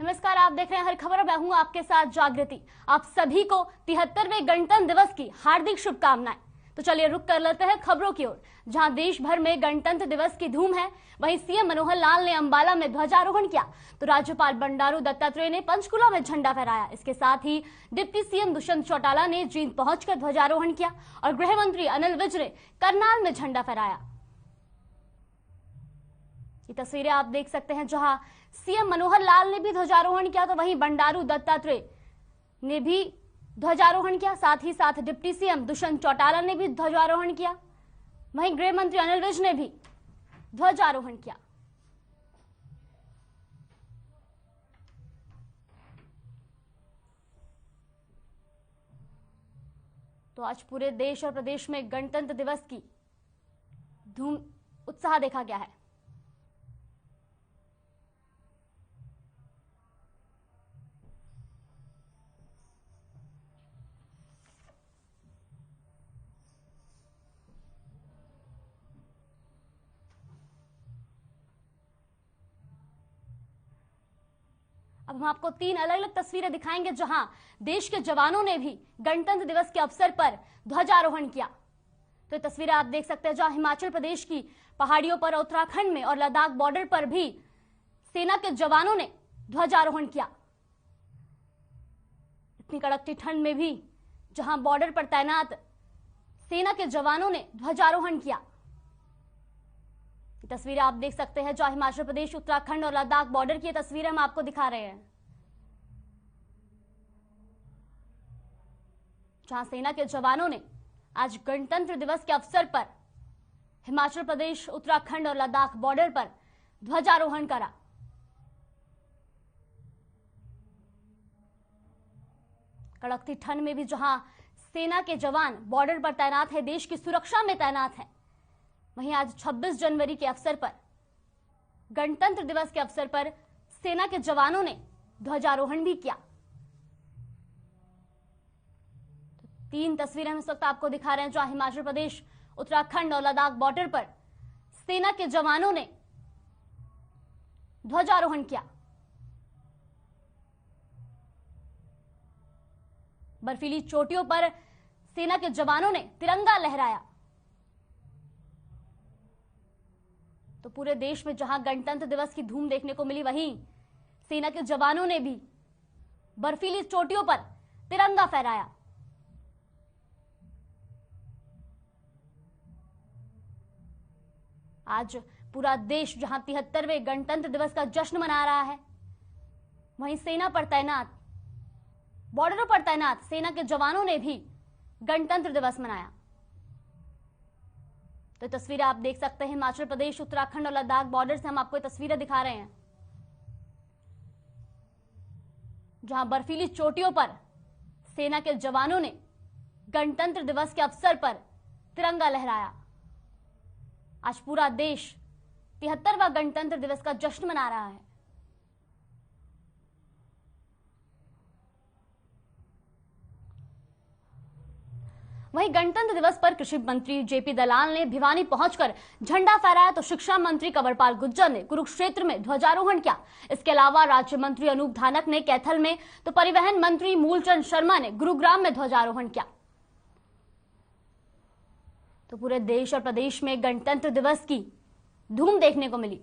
नमस्कार, आप देख रहे हैं हर खबर। मैं हूं आपके साथ जागृति। आप सभी को 73वें गणतंत्र दिवस की हार्दिक शुभकामनाएं। तो चलिए रुक कर लेते हैं खबरों की ओर, जहां देश भर में गणतंत्र दिवस की धूम है। वहीं सीएम मनोहर लाल ने अंबाला में ध्वजारोहण किया, तो राज्यपाल बंडारू दत्तात्रेय ने पंचकुला में झंडा फहराया। इसके साथ ही डिप्टी सीएम दुष्यंत चौटाला ने जींद पहुंचकर ध्वजारोहण किया और गृह मंत्री अनिल विज ने करनाल में झंडा फहराया। ये तस्वीरें आप देख सकते हैं, जहां सीएम मनोहर लाल ने भी ध्वजारोहण किया, तो वहीं बंडारू दत्तात्रेय ने भी ध्वजारोहण किया। साथ ही साथ डिप्टी सीएम दुष्यंत चौटाला ने भी ध्वजारोहण किया। वहीं गृह मंत्री अनिल विज ने भी ध्वजारोहण किया। तो आज पूरे देश और प्रदेश में गणतंत्र दिवस की धूम उत्साह देखा गया है। अब हम आपको 3 अलग अलग तस्वीरें दिखाएंगे, जहां देश के जवानों ने भी गणतंत्र दिवस के अवसर पर ध्वजारोहण किया। तो ये तस्वीरें आप देख सकते हैं, जहां हिमाचल प्रदेश की पहाड़ियों पर, उत्तराखंड में और लद्दाख बॉर्डर पर भी सेना के जवानों ने ध्वजारोहण किया। इतनी कड़कती ठंड में भी जहां बॉर्डर पर तैनात सेना के जवानों ने ध्वजारोहण किया। तस्वीरें आप देख सकते हैं, जहां हिमाचल प्रदेश, उत्तराखंड और लद्दाख बॉर्डर की तस्वीरें हम आपको दिखा रहे हैं, जहां सेना के जवानों ने आज गणतंत्र दिवस के अवसर पर हिमाचल प्रदेश, उत्तराखंड और लद्दाख बॉर्डर पर ध्वजारोहण करा। कड़कती ठंड में भी जहां सेना के जवान बॉर्डर पर तैनात है, देश की सुरक्षा में तैनात है, वहीं आज 26 जनवरी के अवसर पर, गणतंत्र दिवस के अवसर पर सेना के जवानों ने ध्वजारोहण भी किया। तो 3 तस्वीरें हम इस वक्त आपको दिखा रहे हैं, जहां हिमाचल प्रदेश, उत्तराखंड और लद्दाख बॉर्डर पर सेना के जवानों ने ध्वजारोहण किया। बर्फीली चोटियों पर सेना के जवानों ने तिरंगा लहराया। तो पूरे देश में जहां गणतंत्र दिवस की धूम देखने को मिली, वहीं सेना के जवानों ने भी बर्फीली चोटियों पर तिरंगा फहराया। आज पूरा देश जहां 73वें गणतंत्र दिवस का जश्न मना रहा है, वहीं सेना पर तैनात, बॉर्डरों पर तैनात सेना के जवानों ने भी गणतंत्र दिवस मनाया। तो तस्वीरें आप देख सकते हैं, हिमाचल प्रदेश, उत्तराखंड और लद्दाख बॉर्डर से हम आपको तस्वीरें दिखा रहे हैं, जहां बर्फीली चोटियों पर सेना के जवानों ने गणतंत्र दिवस के अवसर पर तिरंगा लहराया। आज पूरा देश 73वां गणतंत्र दिवस का जश्न मना रहा है। वहीं गणतंत्र दिवस पर कृषि मंत्री जेपी दलाल ने भिवानी पहुंचकर झंडा फहराया, तो शिक्षा मंत्री कंवरपाल गुर्जर ने कुरुक्षेत्र में ध्वजारोहण किया। इसके अलावा राज्य मंत्री अनूप धानक ने कैथल में, तो परिवहन मंत्री मूलचंद शर्मा ने गुरुग्राम में ध्वजारोहण किया। तो पूरे देश और प्रदेश में गणतंत्र दिवस की धूम देखने को मिली।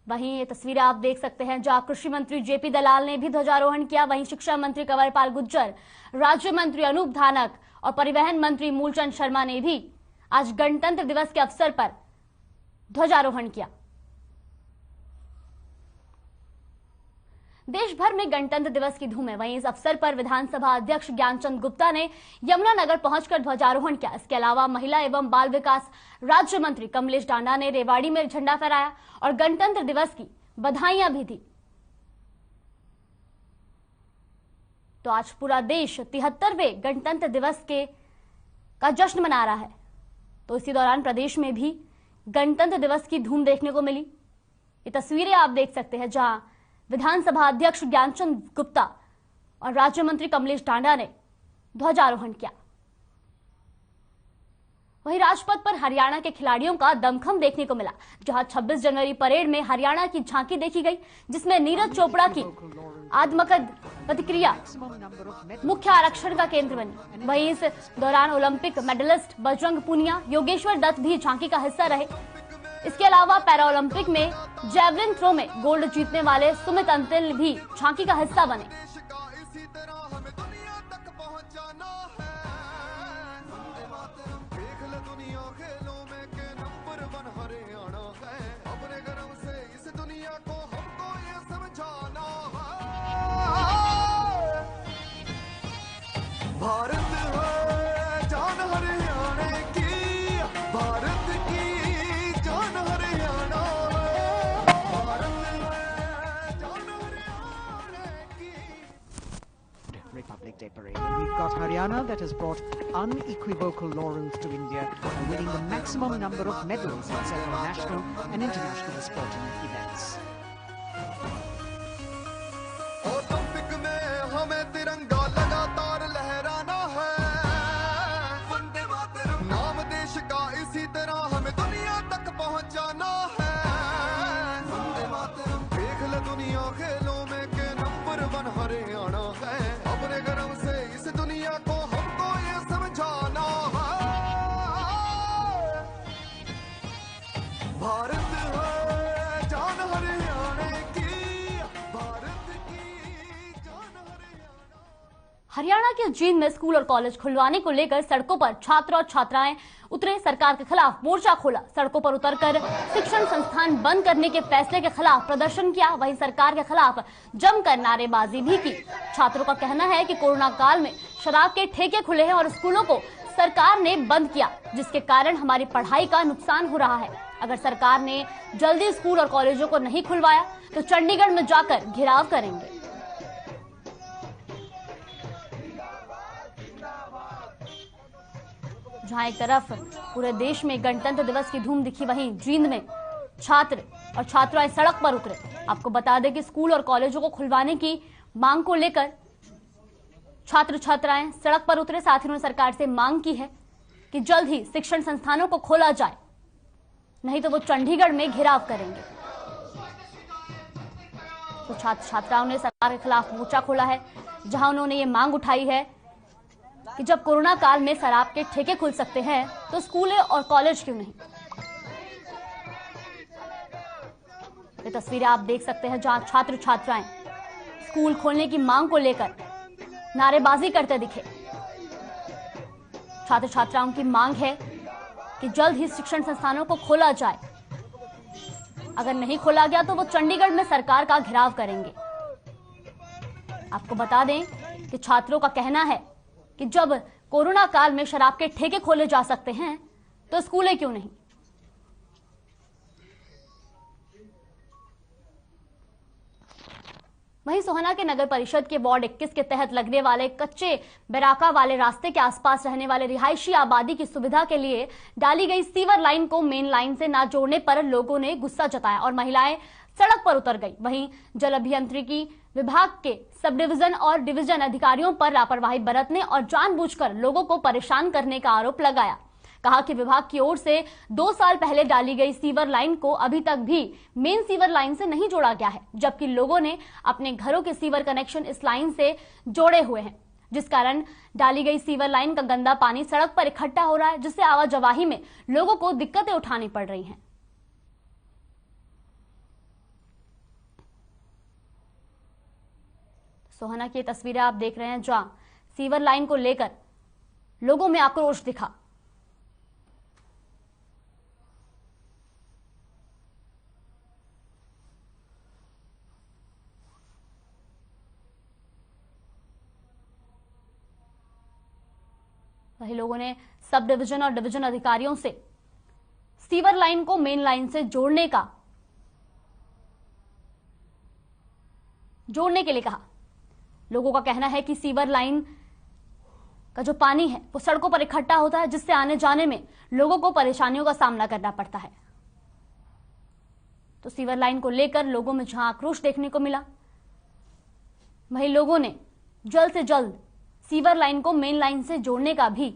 वहीं ये तस्वीरें आप देख सकते हैं, जहां कृषि मंत्री जेपी दलाल ने भी ध्वजारोहण किया। वहीं शिक्षा मंत्री कंवरपाल गुर्जर, राज्य मंत्री अनूप धानक और परिवहन मंत्री मूलचंद शर्मा ने भी आज गणतंत्र दिवस के अवसर पर ध्वजारोहण किया। देश भर में गणतंत्र दिवस की धूम है। वहीं इस अवसर पर विधानसभा अध्यक्ष ज्ञानचंद गुप्ता ने यमुनानगर पहुंचकर ध्वजारोहण किया। इसके अलावा महिला एवं बाल विकास राज्य मंत्री कमलेश डांडा ने रेवाड़ी में झंडा फहराया और गणतंत्र दिवस की बधाइयां भी दी। तो आज पूरा देश 73वें गणतंत्र दिवस का जश्न मना रहा है। तो इसी दौरान प्रदेश में भी गणतंत्र दिवस की धूम देखने को मिली। ये तस्वीरें आप देख सकते हैं, जहां विधानसभा अध्यक्ष ज्ञानचंद गुप्ता और राज्य मंत्री कमलेश डांडा ने ध्वजारोहण किया। वहीं राजपथ पर हरियाणा के खिलाड़ियों का दमखम देखने को मिला, जहां 26 जनवरी परेड में हरियाणा की झांकी देखी गई, जिसमें नीरज चोपड़ा की आत्मकद प्रतिक्रिया मुख्य आरक्षण का केंद्र बनी। वहीं इस दौरान ओलंपिक मेडलिस्ट बजरंग पूनिया, योगेश्वर दत्त भी झांकी का हिस्सा रहे। इसके अलावा पैरा ओलंपिक में जैवलिन थ्रो में गोल्ड जीतने वाले सुमित अंतिल भी झांकी का हिस्सा बने। भारत है जान हरियाणा की, भारत की जान हरियाणा, भारत है जान हरियाणा की। Republic Day parade. And we've got Haryana that has brought unequivocal laurels to India, winning the maximum number of medals in several national and international sporting events. Olympic में हमें तिरंगा लगातार लहराना है, वंदे मातरम नाम देश का इसी तरह हमें दुनिया तक पहुंचाना है, वंदे मातरम देख ले दुनिया खेलों में के नंबर 1 हरियाणा है, अपने गर्व से इस दुनिया को हमको ये समझाना है, भारत है जान हरियाणा की, भारत की जान हरियाणा। हरियाणा के जींद में स्कूल और कॉलेज खुलवाने को लेकर सड़कों पर छात्र और छात्राएं उतरे, सरकार के खिलाफ मोर्चा खोला। सड़कों पर उतरकर शिक्षण संस्थान बंद करने के फैसले के खिलाफ प्रदर्शन किया, वहीं सरकार के खिलाफ जमकर नारेबाजी भी की। छात्रों का कहना है कि कोरोना काल में शराब के ठेके खुले हैं और स्कूलों को सरकार ने बंद किया, जिसके कारण हमारी पढ़ाई का नुकसान हो रहा है। अगर सरकार ने जल्दी स्कूल और कॉलेजों को नहीं खुलवाया तो चंडीगढ़ में जाकर घेराव करेंगे। जहां एक तरफ पूरे देश में गणतंत्र दिवस की धूम दिखी, वहीं जींद में छात्र और छात्राएं सड़क पर उतरे। आपको बता दें कि स्कूल और कॉलेजों को खुलवाने की मांग को लेकर छात्र छात्राएं सड़क पर उतरे। साथ ही उन्होंने सरकार से मांग की है कि जल्द ही शिक्षण संस्थानों को खोला जाए, नहीं तो वो चंडीगढ़ में घेराव करेंगे। तो छात्र छात्राओं ने सरकार के खिलाफ मोर्चा खोला है, जहां उन्होंने ये मांग उठाई है कि जब कोरोना काल में शराब के ठेके खुल सकते हैं तो स्कूल और कॉलेज क्यों नहीं। ये तस्वीरें आप देख सकते हैं जहां छात्र छात्राएं स्कूल खोलने की मांग को लेकर नारेबाजी करते दिखे। छात्र छात्राओं की मांग है कि जल्द ही शिक्षण संस्थानों को खोला जाए, अगर नहीं खोला गया तो वो चंडीगढ़ में सरकार का घेराव करेंगे। आपको बता दें कि छात्रों का कहना है कि जब कोरोना काल में शराब के ठेके खोले जा सकते हैं तो स्कूलें क्यों नहीं। वहीं सोहना के नगर परिषद के वार्ड 21 के तहत लगने वाले कच्चे बैराका वाले रास्ते के आसपास रहने वाले रिहायशी आबादी की सुविधा के लिए डाली गई सीवर लाइन को मेन लाइन से न जोड़ने पर लोगों ने गुस्सा जताया और महिलाएं सड़क पर उतर गई। वहीं जल अभियंत्रिकी विभाग के सब डिवीजन और डिवीजन अधिकारियों पर लापरवाही बरतने और जानबूझकर लोगों को परेशान करने का आरोप लगाया। कहा कि विभाग की ओर से 2 साल पहले डाली गई सीवर लाइन को अभी तक भी मेन सीवर लाइन से नहीं जोड़ा गया है, जबकि लोगों ने अपने घरों के सीवर कनेक्शन इस लाइन से जोड़े हुए हैं, जिस कारण डाली गई सीवर लाइन का गंदा पानी सड़क पर इकट्ठा हो रहा है, जिससे आवाजाही में लोगों को दिक्कतें उठानी पड़ रही हैं। सोहना की तस्वीरें आप देख रहे हैं जहां सीवर लाइन को लेकर लोगों में आक्रोश दिखा। वही लोगों ने सब डिवीजन और डिवीजन अधिकारियों से सीवर लाइन को मेन लाइन से जोड़ने के लिए कहा। लोगों का कहना है कि सीवर लाइन का जो पानी है वो सड़कों पर इकट्ठा होता है, जिससे आने जाने में लोगों को परेशानियों का सामना करना पड़ता है। तो सीवर लाइन को लेकर लोगों में जहां आक्रोश देखने को मिला, वहीं लोगों ने जल्द से जल्द सीवर लाइन को मेन लाइन से जोड़ने का भी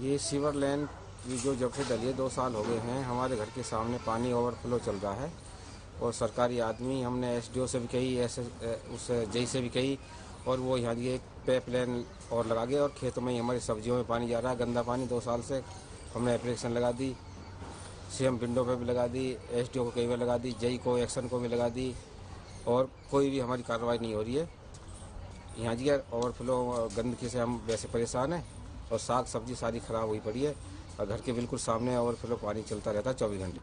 ये सीवर लाइन की जो जब से डली है 2 साल हो गए हैं, हमारे घर के सामने पानी ओवरफ्लो चल रहा है और सरकारी आदमी हमने एसडीओ से भी कही, उस जेई से भी कही और वो यहाँ ये पाइप लाइन और लगा गए और खेतों में ही हमारी सब्जियों में पानी जा रहा है, गंदा पानी। 2 साल से हमने एप्लीकेशन लगा दी, सीएम विंडो पे भी लगा दी, एसडीओ को कई बार लगा दी, जेई को एक्शन को भी लगा दी और कोई भी हमारी कार्रवाई नहीं हो रही है। यहाँ जी ओवरफ्लो गंदगी से हम वैसे परेशान हैं और साग सब्जी सारी खराब हुई पड़ी है और घर के बिल्कुल सामने ओवरफ्लो पानी चलता रहता है 24 घंटे।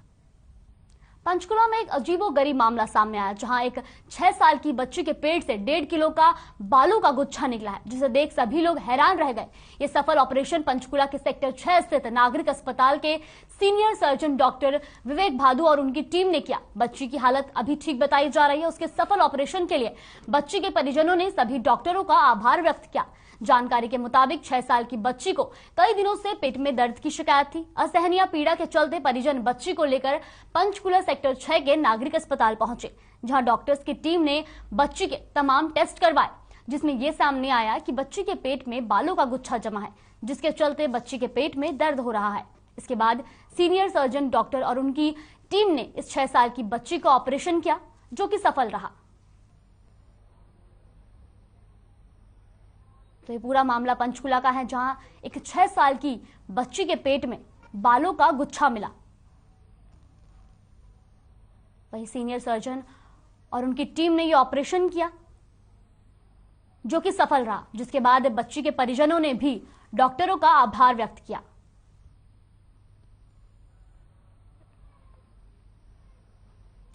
पंचकुला में एक अजीबोगरीब मामला सामने आया, जहां एक 6 साल की बच्ची के पेट से 1.5 किलो का बालू का गुच्छा निकला है, जिसे देख सभी लोग हैरान रह गए। ये सफल ऑपरेशन पंचकुला के सेक्टर 6 स्थित नागरिक अस्पताल के सीनियर सर्जन डॉक्टर विवेक भादु और उनकी टीम ने किया। बच्ची की हालत अभी ठीक बताई जा रही है। उसके सफल ऑपरेशन के लिए बच्ची के परिजनों ने सभी डॉक्टरों का आभार व्यक्त किया। जानकारी के मुताबिक 6 साल की बच्ची को कई दिनों से पेट में दर्द की शिकायत थी। असहनीय पीड़ा के चलते परिजन बच्ची को लेकर पंचकुला सेक्टर 6 के नागरिक अस्पताल पहुंचे, जहां डॉक्टर्स की टीम ने बच्ची के तमाम टेस्ट करवाए, जिसमें यह सामने आया कि बच्ची के पेट में बालों का गुच्छा जमा है, जिसके चलते बच्ची के पेट में दर्द हो रहा है। इसके बाद सीनियर सर्जन डॉक्टर और उनकी टीम ने इस 6 साल की बच्ची का ऑपरेशन किया, जो कि सफल रहा। तो ये पूरा मामला पंचकुला का है, जहां एक 6 साल की बच्ची के पेट में बालों का गुच्छा मिला। वही सीनियर सर्जन और उनकी टीम ने ये ऑपरेशन किया, जो कि सफल रहा, जिसके बाद बच्ची के परिजनों ने भी डॉक्टरों का आभार व्यक्त किया।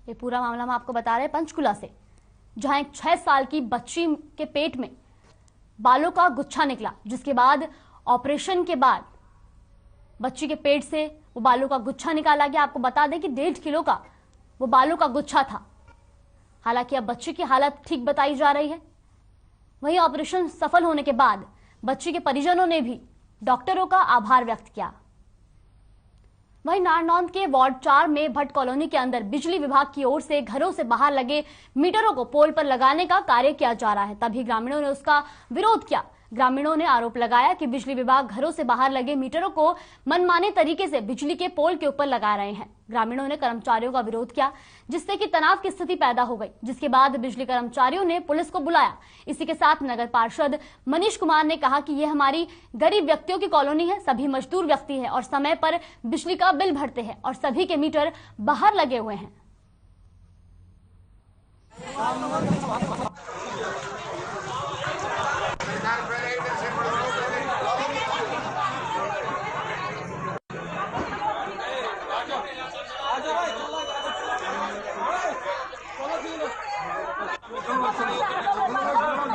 ये पूरा मामला हम आपको बता रहे हैं पंचकुला से, जहां एक 6 साल की बच्ची के पेट में बालों का गुच्छा निकला, जिसके बाद ऑपरेशन के बाद बच्ची के पेट से वो बालों का गुच्छा निकाला गया। आपको बता दें कि 1.5 किलो का वो बालों का गुच्छा था। हालांकि अब बच्ची की हालत ठीक बताई जा रही है। वहीं ऑपरेशन सफल होने के बाद बच्ची के परिजनों ने भी डॉक्टरों का आभार व्यक्त किया। वहीं नारनौंद के वार्ड 4 में भट्ट कॉलोनी के अंदर बिजली विभाग की ओर से घरों से बाहर लगे मीटरों को पोल पर लगाने का कार्य किया जा रहा है, तभी ग्रामीणों ने उसका विरोध किया। ग्रामीणों ने आरोप लगाया कि बिजली विभाग घरों से बाहर लगे मीटरों को मनमाने तरीके से बिजली के पोल के ऊपर लगा रहे हैं। ग्रामीणों ने कर्मचारियों का विरोध किया, जिससे कि तनाव की स्थिति पैदा हो गई, जिसके बाद बिजली कर्मचारियों ने पुलिस को बुलाया। इसी के साथ नगर पार्षद मनीष कुमार ने कहा कि यह हमारी गरीब व्यक्तियों की कॉलोनी है, सभी मजदूर व्यक्ति है और समय पर बिजली का बिल भरते हैं और सभी के मीटर बाहर लगे हुए हैं।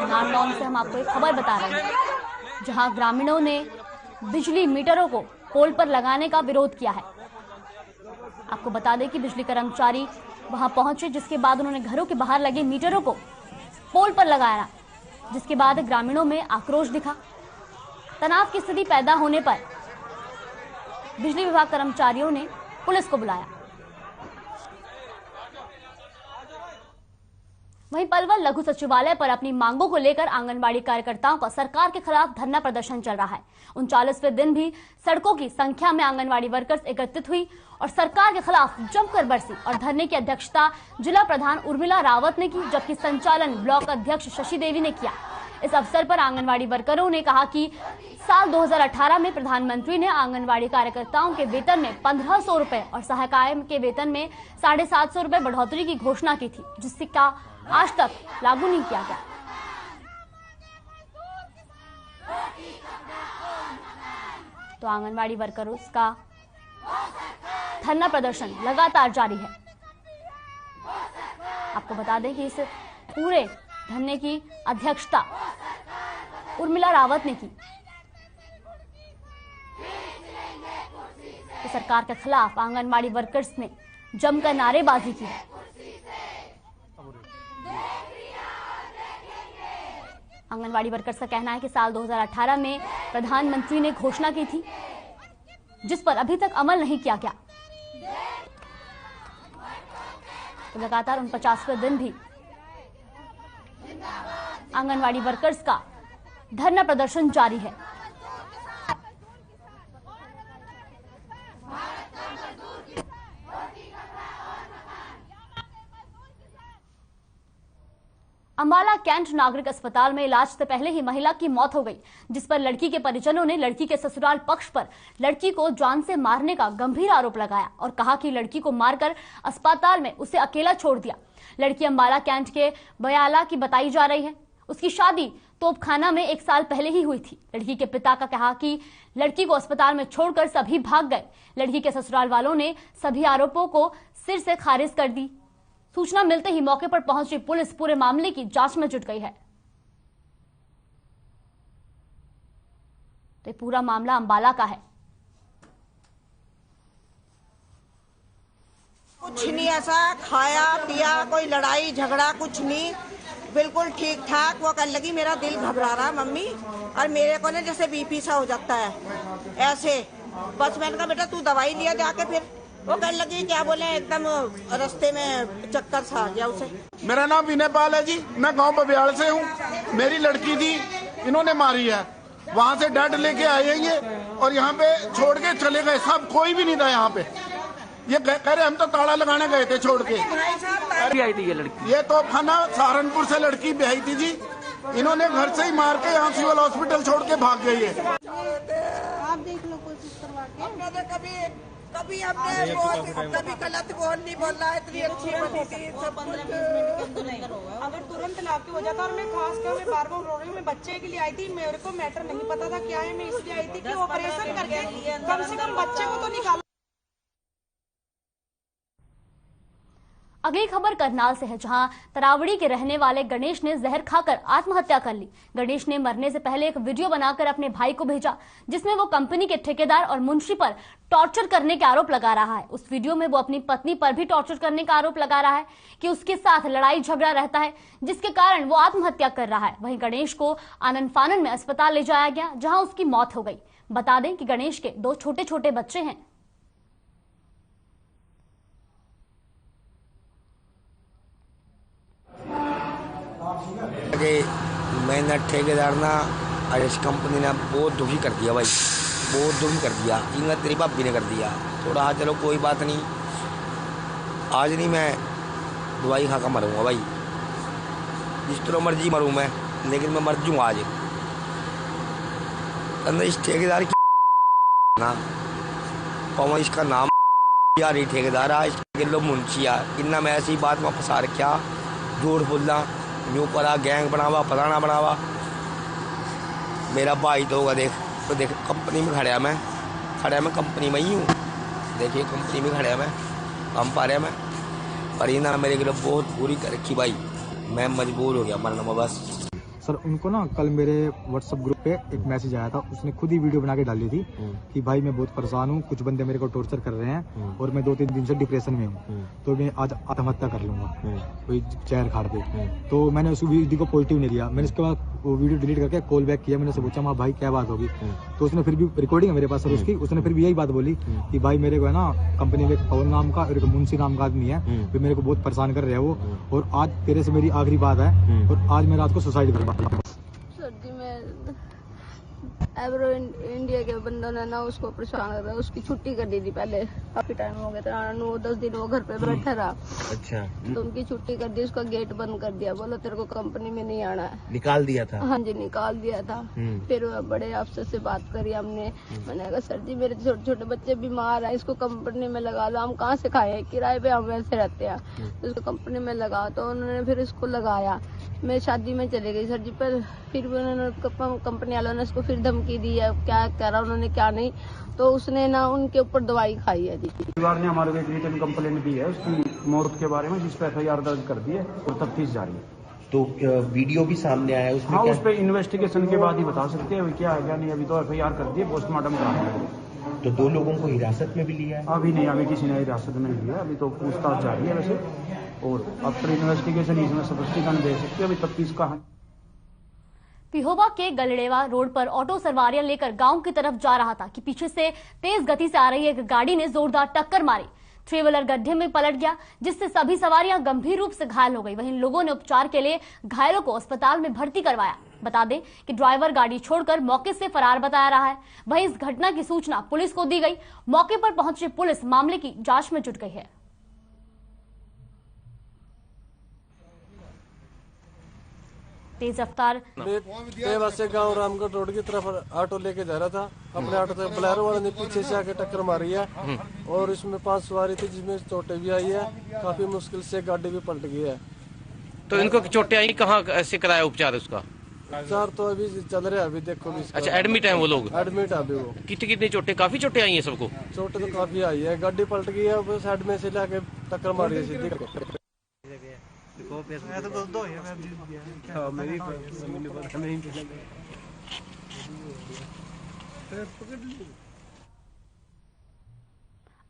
नारनौंद से हम आपको एक खबर बता रहे हैं, जहां ग्रामीणों ने बिजली मीटरों को पोल पर लगाने का विरोध किया है। आपको बता दें कि बिजली कर्मचारी वहां पहुंचे, जिसके बाद उन्होंने घरों के बाहर लगे मीटरों को पोल पर लगाया, जिसके बाद ग्रामीणों में आक्रोश दिखा। तनाव की स्थिति पैदा होने पर बिजली विभाग कर्मचारियों ने पुलिस को बुलाया। वहीं पलवल लघु सचिवालय पर अपनी मांगों को लेकर आंगनबाड़ी कार्यकर्ताओं का सरकार के खिलाफ धरना प्रदर्शन चल रहा है। 39वें दिन भी सड़कों की संख्या में आंगनबाड़ी वर्कर्स एकत्रित हुई और सरकार के खिलाफ जमकर बरसी और धरने की अध्यक्षता जिला प्रधान उर्मिला रावत ने की, जबकि संचालन ब्लॉक अध्यक्ष शशि देवी ने किया। इस अवसर पर आंगनबाड़ी वर्करों ने कहा कि साल 2018 में प्रधानमंत्री ने आंगनबाड़ी कार्यकर्ताओं के वेतन में 1500 रुपए और सहायिकाओं के वेतन में 750 रुपए बढ़ोतरी की घोषणा की थी, जिसका आज तक लागू नहीं किया गया। तो आंगनबाड़ी वर्करों का धरना प्रदर्शन लगातार जारी है। आपको बता दें कि इस पूरे धरने की अध्यक्षता उर्मिला रावत ने की। तो सरकार के खिलाफ आंगनबाड़ी वर्कर्स ने जमकर नारेबाजी की। आंगनबाड़ी वर्कर्स का कहना है कि साल 2018 में प्रधानमंत्री ने घोषणा की थी, जिस पर अभी तक अमल नहीं किया गया। तो लगातार 49वें दिन भी आंगनबाड़ी वर्कर्स का धरना प्रदर्शन जारी है। अंबाला कैंट नागरिक अस्पताल में इलाज से पहले ही महिला की मौत हो गई, जिस पर लड़की के परिजनों ने लड़की के ससुराल पक्ष पर लड़की को जान से मारने का गंभीर आरोप लगाया और कहा कि लड़की को मारकर अस्पताल में उसे अकेला छोड़ दिया। लड़की अंबाला कैंट के बयाला की बताई जा रही है। उसकी शादी तोपखाना में 1 साल पहले ही हुई थी। लड़की के पिता का कहा कि लड़की को अस्पताल में छोड़कर सभी भाग गए। लड़की के ससुराल वालों ने सभी आरोपों को सिर से खारिज कर दी। सूचना मिलते ही मौके पर पहुंची पुलिस पूरे मामले की जांच में जुट गई है। तो पूरा मामला अंबाला का है। कुछ नहीं ऐसा खाया पिया, कोई लड़ाई झगड़ा कुछ नहीं, बिल्कुल ठीक ठाक। वो कहने लगी मेरा दिल घबरा रहा मम्मी, और मेरे को ना जैसे बीपी सा हो जाता है ऐसे। बस मैंने कहा बेटा तू दवाई लिया जाके। फिर वो कहने लगी क्या बोले, एकदम रास्ते में चक्कर सा आ गया उसे। मेरा नाम विनय पाल है जी, मैं गांव बबियाल से हूँ। मेरी लड़की थी, इन्होंने मारी है। वहाँ से डेड लेके आए हैं ये, और यहाँ पे छोड़ के चले गए। सब कोई भी नहीं था यहाँ पे। ये कह रहे हम तो ताला लगाने गए थे छोड़ के। आई थी ये लड़की, ये तोपखाना सहारनपुर से लड़की ब्याही थी जी। इन्होंने घर से ही मार के यहाँ सिविल हॉस्पिटल छोड़ के भाग गई है। आप देख लो कोशिश करवा के। कभी हमने कभी गलत बोल नहीं बोला, इतनी अच्छी बनी थी। अगर तुरंत लाके हो जाता। और मैं खास कर मैं बार बार रो रही हूँ, मैं बच्चे के लिए आई थी। मेरे को मैटर नहीं पता था क्या है, मैं इसलिए आई थी कि ऑपरेशन करके कम से कम बच्चे को तो निकालो। अगली खबर करनाल से है, जहां तरावड़ी के रहने वाले गणेश ने जहर खाकर आत्महत्या कर ली। गणेश ने मरने से पहले एक वीडियो बनाकर अपने भाई को भेजा, जिसमें वो कंपनी के ठेकेदार और मुंशी पर टॉर्चर करने के आरोप लगा रहा है। उस वीडियो में वो अपनी पत्नी पर भी टॉर्चर करने का आरोप लगा रहा है कि उसके साथ लड़ाई झगड़ा रहता है, जिसके कारण वो आत्महत्या कर रहा है। वहीं गणेश को आनन फानन में अस्पताल ले जाया गया, जहां उसकी मौत हो गई। बता दें कि गणेश के 2 छोटे छोटे बच्चे हैं। मैंने ठेकेदार ना इस कंपनी ने बहुत दुखी कर दिया भाई, बहुत दुखी कर दिया। इनका तेरी भाभी ने कर दिया थोड़ा। हाँ चलो कोई बात नहीं, आज नहीं मैं दवाई खा कर मरूंगा भाई, जिस तरह मर्जी मरूँ मैं, लेकिन मैं मर जाऊँ आज। अंदर इस ठेकेदार की ना कौन इसका नाम यार, ये ठेकेदार है किलो मुंशिया, इन्ना मैं ऐसी बात में फंसा रखा, झूठ बोलना, न्यू परा गैंग बनावा, फलाना बनावा। मेरा भाई तो होगा, देख कंपनी में खड़ा मैं कंपनी में ही हूँ। देखिए कंपनी में खड़ा मैं, काम पा रहा मैं, पर ये ना मेरे के लिए बहुत बुरी कर रखी भाई। मैं मजबूर हो गया मरना में बस। सर उनको ना कल मेरे व्हाट्सएप ग्रुप पे एक मैसेज आया था, उसने खुद ही वीडियो बना के डाली थी कि भाई मैं बहुत परेशान हूँ, कुछ बंदे मेरे को टॉर्चर कर रहे हैं और मैं 2-3 दिन से डिप्रेशन में हूँ, तो मैं आज आत्महत्या कर लूंगा कोई चेयर खाड़ दे। तो मैंने उस वीडियो को पॉजिटिव नहीं लिया। मैंने उसके बाद वो वीडियो डिलीट करके कॉल बैक किया। मैंने उससे पूछा हाँ भाई क्या बात होगी, तो उसने फिर भी रिकॉर्डिंग है मेरे पास सर उसकी, उसने फिर भी यही बात बोली कि भाई मेरे को है ना कंपनी में एक पवन नाम का और एक मुंशी नाम का आदमी है, फिर मेरे को बहुत परेशान कर रहे हैं वो, और आज तेरे से मेरी आखिरी बात है और आज मैं रात को सुसाइड कर रहा हूँ। जी मैं एवरो इंडिया के बंदों ने ना उसको परेशान कर रहा है, उसकी छुट्टी कर दी थी पहले, काफी टाइम हो गया था, 9-10 दिन वो घर पे बैठा रहा। अच्छा, तो उनकी छुट्टी कर दी, उसका गेट बंद कर दिया, बोलो तेरे को कंपनी में नहीं आना है, निकाल दिया था। हाँ जी निकाल दिया था। फिर बड़े अफसर से बात करी हमने, मैंने कहा सर जी मेरे छोटे छोटे बच्चे बीमार है, इसको कंपनी में लगा लो, हम कहाँ से खाए, किराए पे हम वैसे रहते हैं, तो इसको कंपनी में लगा। तो उन्होंने फिर इसको लगाया। मैं शादी में चले गई सर जी, पर फिर उन्होंने कंपनी वालों ने उसको फिर धमकी दी है, क्या कह रहा उन्होंने क्या नहीं, तो उसने ना उनके ऊपर दवाई खाई है जी। परिवार ने हमारे को एक रिटर्न कंप्लेंट दी है उसकी मौत के बारे में, जिस पर एफआईआर दर्ज कर दी है और तफ्तीश जारी है। तो वीडियो भी सामने आया उसमें? हाँ, उस पर इन्वेस्टिगेशन के बाद ही बता सकते हैं क्या है क्या नहीं। अभी तो एफआईआर कर दी है, पोस्टमार्टम कराना है। तो 2 लोगों को हिरासत में भी लिया है? अभी नहीं, अभी किसी ने हिरासत में नहीं लिया, अभी तो पूछताछ जारी है वैसे, और आफ्टर इन्वेस्टिगेशन इसमें स्पष्टीकरण दे सकते हैं अभी तफ्तीश का है। पिहोवा के गलड़ेवा रोड पर ऑटो सवारियां लेकर गांव की तरफ जा रहा था कि पीछे से तेज गति से आ रही एक गाड़ी ने जोरदार टक्कर मारी। ट्रेवलर गड्ढे में पलट गया, जिससे सभी सवारियां गंभीर रूप से घायल हो गई। वहीं लोगों ने उपचार के लिए घायलों को अस्पताल में भर्ती करवाया। बता दें कि ड्राइवर गाड़ी छोड़कर मौके से फरार बताया रहा है। वहीं इस घटना की सूचना पुलिस को दी गई। मौके पर पहुंची पुलिस मामले की जांच में जुट गई है। तेज रफ्तार देवास से गांव रामगढ़ रोड की तरफ ऑटो लेके जा रहा था। अपने ऑटो से बोलेरो वाले ने पीछे से आके टक्कर मारी है और इसमें 5 सवारी थी जिसमें चोटें भी आई है। काफी मुश्किल से गाड़ी भी पलट गई है। तो इनको चोटें आई, कहाँ ऐसे कराया उपचार उसका? उपचार तो अभी चल रहा है, अभी देखो भी। अच्छा, एडमिट है वो लोग? एडमिट है अभी वो। कितनी चोटें? काफी चोटें आई है सबको? चोटें तो काफी आई है, गाड़ी पलट गई है, साइड में से लाके टक्कर मारी है सीधी।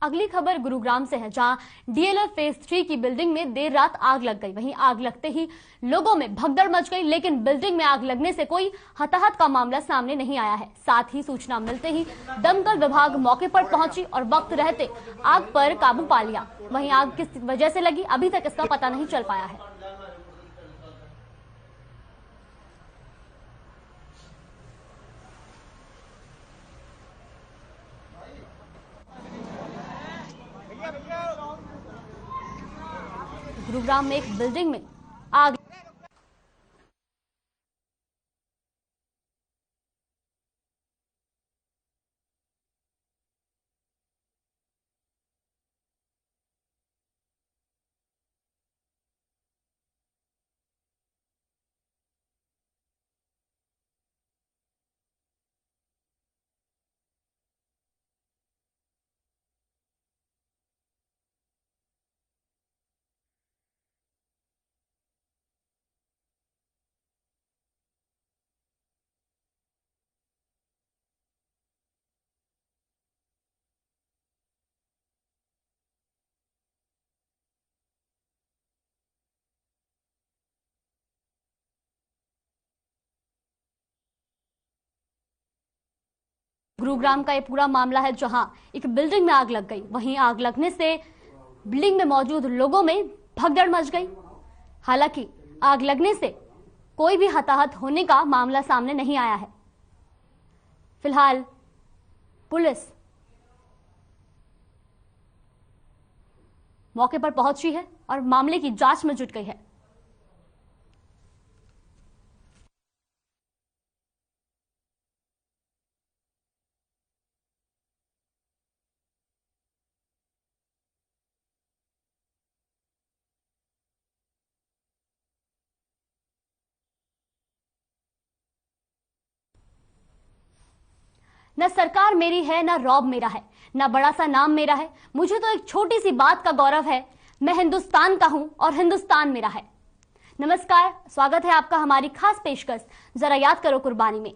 अगली खबर गुरुग्राम से है, जहां डीएलएफ फेज 3 की बिल्डिंग में देर रात आग लग गई। वहीं आग लगते ही लोगों में भगदड़ मच गई, लेकिन बिल्डिंग में आग लगने से कोई हताहत का मामला सामने नहीं आया है। साथ ही सूचना मिलते ही दमकल विभाग मौके पर पहुंची और वक्त रहते आग पर काबू पा लिया। वहीं आग किस वजह से लगी, अभी तक इसका पता नहीं चल पाया है। गुरुग्राम में एक बिल्डिंग में आग गुरुग्राम का ये पूरा मामला है, जहां एक बिल्डिंग में आग लग गई। वहीं आग लगने से बिल्डिंग में मौजूद लोगों में भगदड़ मच गई। हालांकि आग लगने से कोई भी हताहत होने का मामला सामने नहीं आया है। फिलहाल पुलिस मौके पर पहुंची है और मामले की जांच में जुट गई है। न सरकार मेरी है, न रौब मेरा है, न बड़ा सा नाम मेरा है। मुझे तो एक छोटी सी बात का गौरव है, मैं हिंदुस्तान का हूं और हिंदुस्तान मेरा है। नमस्कार, स्वागत है आपका हमारी खास पेशकश जरा याद करो कुर्बानी में।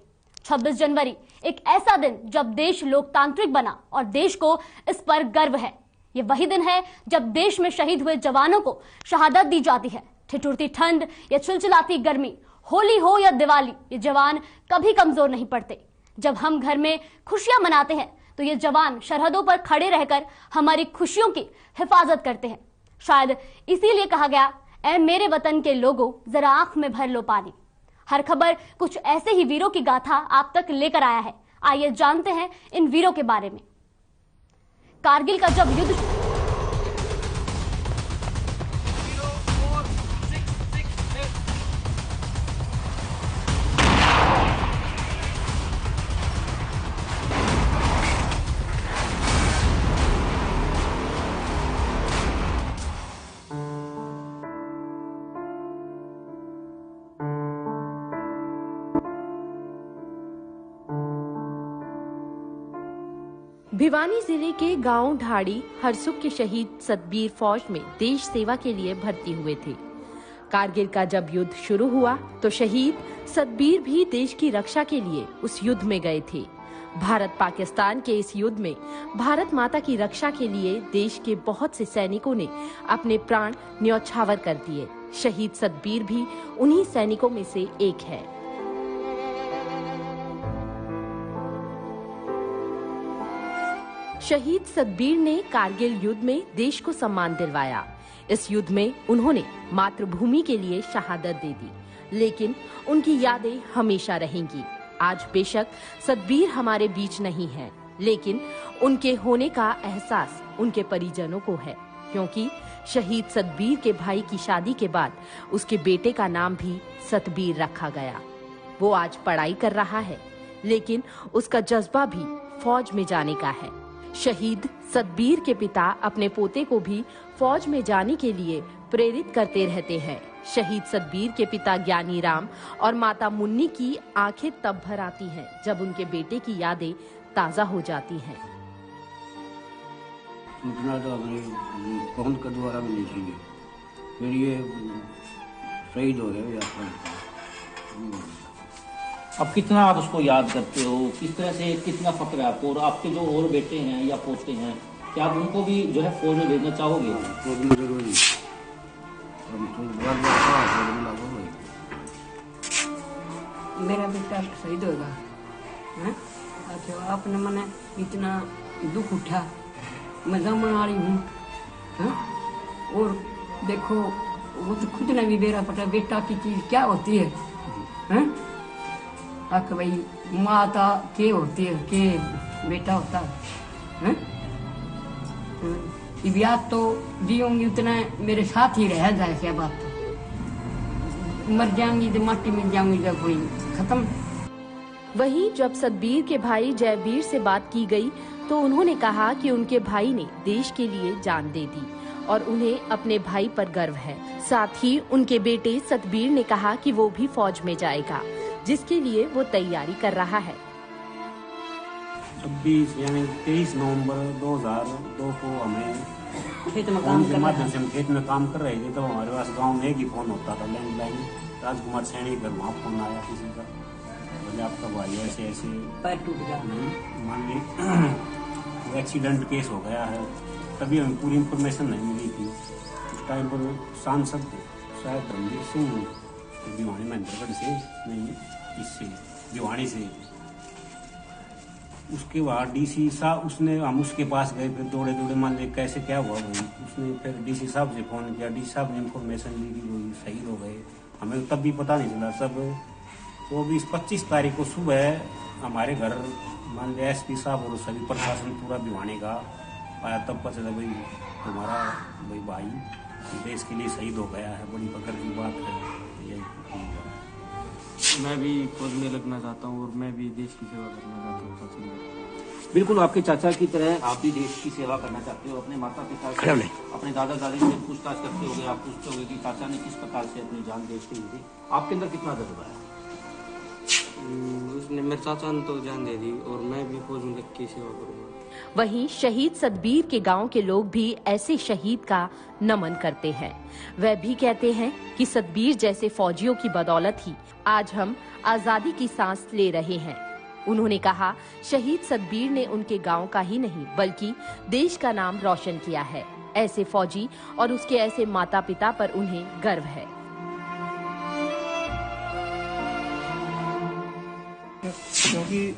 26 जनवरी एक ऐसा दिन जब देश लोकतांत्रिक बना और देश को इस पर गर्व है। ये वही दिन है जब देश में शहीद हुए जवानों को शहादत दी जाती है। ठिठुरती ठंड या चिलचिलाती गर्मी, होली हो या दिवाली, ये जवान कभी कमजोर नहीं पड़ते। जब हम घर में खुशियां मनाते हैं तो ये जवान सरहदों पर खड़े रहकर हमारी खुशियों की हिफाजत करते हैं। शायद इसीलिए कहा गया, ऐ मेरे वतन के लोगों जरा आंख में भर लो पानी। हर खबर कुछ ऐसे ही वीरों की गाथा आप तक लेकर आया है। आइए जानते हैं इन वीरों के बारे में। कारगिल का जब युद्ध भिवानी जिले के गांव ढाड़ी हरसुख के शहीद सतबीर फौज में देश सेवा के लिए भर्ती हुए थे। कारगिल का जब युद्ध शुरू हुआ तो शहीद सतबीर भी देश की रक्षा के लिए उस युद्ध में गए थे। भारत पाकिस्तान के इस युद्ध में भारत माता की रक्षा के लिए देश के बहुत से सैनिकों ने अपने प्राण न्यौछावर कर दिए। शहीद सतबीर भी उन्हीं सैनिकों में से एक है। शहीद सतबीर ने कारगिल युद्ध में देश को सम्मान दिलवाया। इस युद्ध में उन्होंने मातृभूमि के लिए शहादत दे दी, लेकिन उनकी यादें हमेशा रहेंगी। आज बेशक सतबीर हमारे बीच नहीं है, लेकिन उनके होने का एहसास उनके परिजनों को है। क्योंकि शहीद सतबीर के भाई की शादी के बाद उसके बेटे का नाम भी सतबीर रखा गया। वो आज पढ़ाई कर रहा है, लेकिन उसका जज्बा भी फौज में जाने का है। शहीद सतबीर के पिता अपने पोते को भी फौज में जाने के लिए प्रेरित करते रहते हैं। शहीद सतबीर के पिता ज्ञानी राम और माता मुन्नी की आंखें तब भर आती हैं जब उनके बेटे की यादें ताजा हो जाती हैं। सूचना तो हमें कौन के द्वारा मिली थी, फिर ये शहीद हो गए। अब कितना आप उसको याद करते हो, किस तरह से, कितना फक्र है आपको, और आपके जो और बेटे हैं या पोते हैं, क्या आप उनको भी जो है फौज में भेजना चाहोगे? जरूरी मेरा बेटा शहीद होगा। अच्छा, आपने मने इतना दुख उठा, मजा मना रही हूँ। और देखो, वो तो खुद ने भी मेरा पता बेटा की चीज क्या होती है। अक भाई माता के होती है, के बेटा होता है। ब्याह तो जीऊंगी उतना मेरे साथ ही रह जाए, क्या बात। मर जाऊंगी तो माटी में जाऊंगी जब कोई खत्म। वहीं जब सतबीर के भाई जयवीर से बात की गई तो उन्होंने कहा कि उनके भाई ने देश के लिए जान दे दी और उन्हें अपने भाई पर गर्व है। साथ ही उनके बेटे सतबीर ने कहा कि वो भी फौज में जाएगा, जिसके लिए वो तैयारी कर रहा है। 26 यानी 23 नवंबर 2002 को हमें खेत में काम के माध्यम से हम खेत में काम कर रहे थे, तो हमारे पास गांव में एक ही फोन होता था, लैंडलाइन। राजकुमार सैनी घर वहाँ फोन आया किसी का, बोले आपका भाई ऐसे ऐसे पैर टूट गया, मान ली एक्सीडेंट केस हो गया है। तभी हमें पूरी इंफॉर्मेशन नहीं मिली थी। उस टाइम पर सांसद शायद रणवीर सिंह भिवानी महेंद्रगढ़ से, नहीं इससे भिवानी से, उसके बाद डीसी साहब, उसने हम उसके पास गए, फिर दौड़े दौड़े मान ले कैसे क्या हुआ भाई। उसने फिर डीसी साहब से फोन किया, डीसी साहब ने इंफॉर्मेशन ली कि वो शहीद हो गए। हमें तब भी पता नहीं चला। सब 24-25 तारीख को सुबह हमारे घर मान लिया एसपी साहब और सभी प्रशासन पूरा भिवानी का आया, तब पता चला भाई हमारा भाई देश के लिए शहीद हो गया है। बड़ी फक्र की बात है। मैं भी फौज में लगना चाहता हूँ और मैं भी देश की सेवा करना चाहता हूँ। बिल्कुल आपके चाचा की तरह आप भी देश की सेवा करना चाहते हो। अपने माता पिता से, अपने दादा दादी से पूछताछ करते होगे, आप पूछते होगे कि चाचा ने किस प्रकार से अपनी जान देश के लिए दी। आपके अंदर कितना जज्बा है? उसने, मेरे चाचा ने तो जान दे दी और मैं भी फौज में लग के सेवा करूँगा। वहीं शहीद सतबीर के गांव के लोग भी ऐसे शहीद का नमन करते हैं। वह भी कहते हैं कि सतबीर जैसे फौजियों की बदौलत ही आज हम आजादी की सांस ले रहे हैं। उन्होंने कहा, शहीद सतबीर ने उनके गांव का ही नहीं बल्कि देश का नाम रोशन किया है। ऐसे फौजी और उसके ऐसे माता पिता पर उन्हें गर्व है। क्योंकि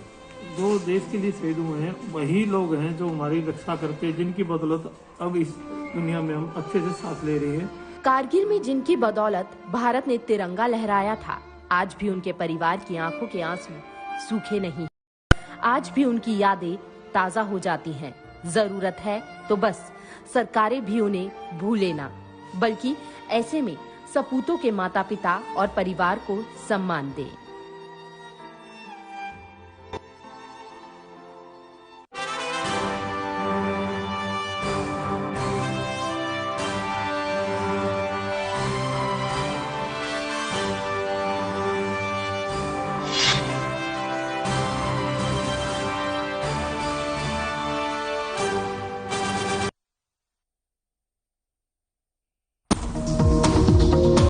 जो देश के लिए शहीद हुए हैं वही लोग हैं जो हमारी रक्षा करते हैं, जिनकी बदौलत अब इस दुनिया में हम अच्छे से सांस ले रहे हैं। कारगिल में जिनकी बदौलत भारत ने तिरंगा लहराया था, आज भी उनके परिवार की आंखों के आंसू सूखे नहीं। आज भी उनकी यादें ताजा हो जाती हैं। जरूरत है तो बस सरकारें भी उन्हें भूले ना, बल्कि ऐसे में सपूतों के माता पिता और परिवार को सम्मान दें।